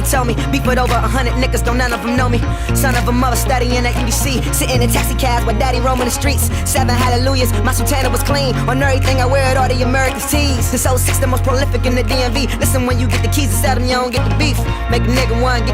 told me. Beef with over 100 niggas, don't none of them know me. Son of a mother studying at UDC, sitting in taxi cabs while daddy roaming the streets. 7 hallelujahs, my sultana was clean. On everything I wear it, all the American tees. Since 06, the most prolific in the DMV. Listen, when you get the keys to sell them, you don't get the beef. Make a nigga one, get the